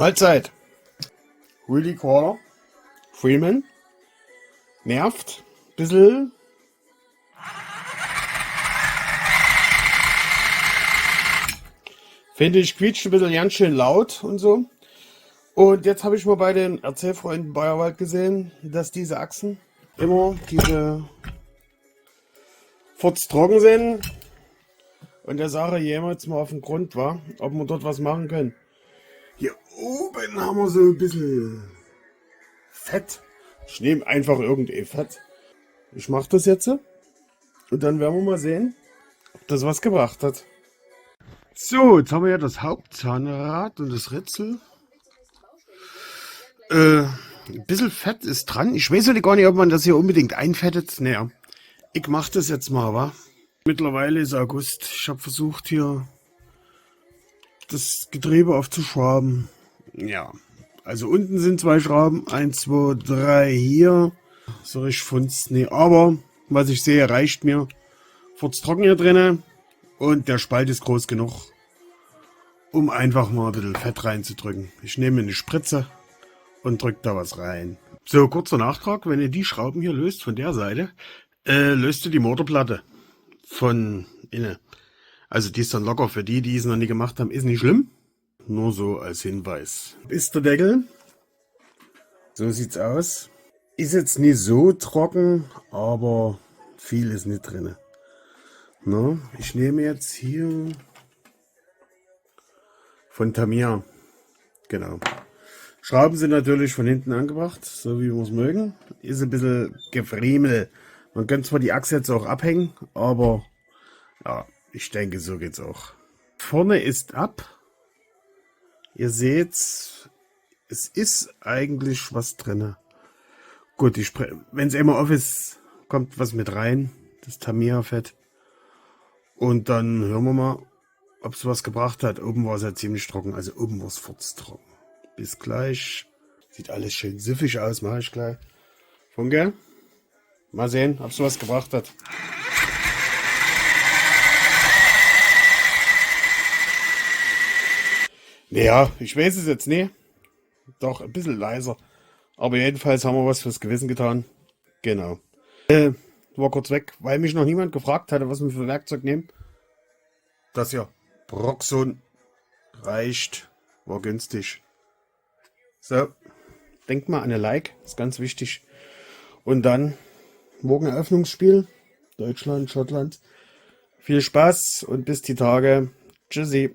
Mahlzeit. Willie Corder. Freeman. Nervt. Bisschen. Finde ich, quietscht ein bisschen ganz schön laut und so. Und jetzt habe ich mal bei den Erzählfreunden Bayerwald gesehen, dass diese Achsen immer diese furztrocken sind. Und der Sache jemals mal auf den Grund war, ob wir dort was machen können. Hier oben haben wir so ein bisschen Fett. Ich nehme einfach irgendein Fett. Ich mache das jetzt und dann werden wir mal sehen, ob das was gebracht hat. So, jetzt haben wir ja das Hauptzahnrad und das Ritzel. Ein bisschen Fett ist dran. Ich weiß ja gar nicht, ob man das hier unbedingt einfettet. Naja, ich mache das jetzt mal, wa? Mittlerweile ist August. Ich habe versucht, hier das Getriebe aufzuschrauben. Ja, also unten sind 2 Schrauben. 1, 2, 3 hier. So richtig funzt. Nee, aber was ich sehe, reicht mir. Furztrocken hier drinnen. Und der Spalt ist groß genug, um einfach mal ein bisschen Fett reinzudrücken. Ich nehme eine Spritze und drücke da was rein. So, kurzer Nachtrag. Wenn ihr die Schrauben hier löst von der Seite, löst ihr die Motorplatte von innen. Also die ist dann locker. Für die, die es noch nie gemacht haben, ist nicht schlimm. Nur so als Hinweis. Ist der Deckel. So sieht's aus. Ist jetzt nicht so trocken, aber viel ist nicht drin. Na, ich nehme jetzt hier von Tamiya. Genau. Schrauben sind natürlich von hinten angebracht, so wie wir es mögen. Ist ein bisschen gefriemel. Man könnte zwar die Achse jetzt auch abhängen, aber ja, ich denke, so geht's auch. Vorne ist ab. Ihr seht, es ist eigentlich was drin. Gut, wenn es immer auf ist, kommt was mit rein. Das Tamiya-Fett. Und dann hören wir mal, ob es was gebracht hat. Oben war es ja ziemlich trocken, also oben war es furztrocken. Bis gleich. Sieht alles schön süffig aus, mache ich gleich. Funke, mal sehen, ob es was gebracht hat. Naja, ich weiß es jetzt nicht. Doch, ein bisschen leiser. Aber jedenfalls haben wir was fürs Gewissen getan. Genau. War kurz weg, weil mich noch niemand gefragt hatte, was wir für Werkzeug nehmen. Das hier. Proxon. Reicht. War günstig. So. Denkt mal an ein Like. Ist ganz wichtig. Und dann morgen Eröffnungsspiel. Deutschland, Schottland. Viel Spaß und bis die Tage. Tschüssi.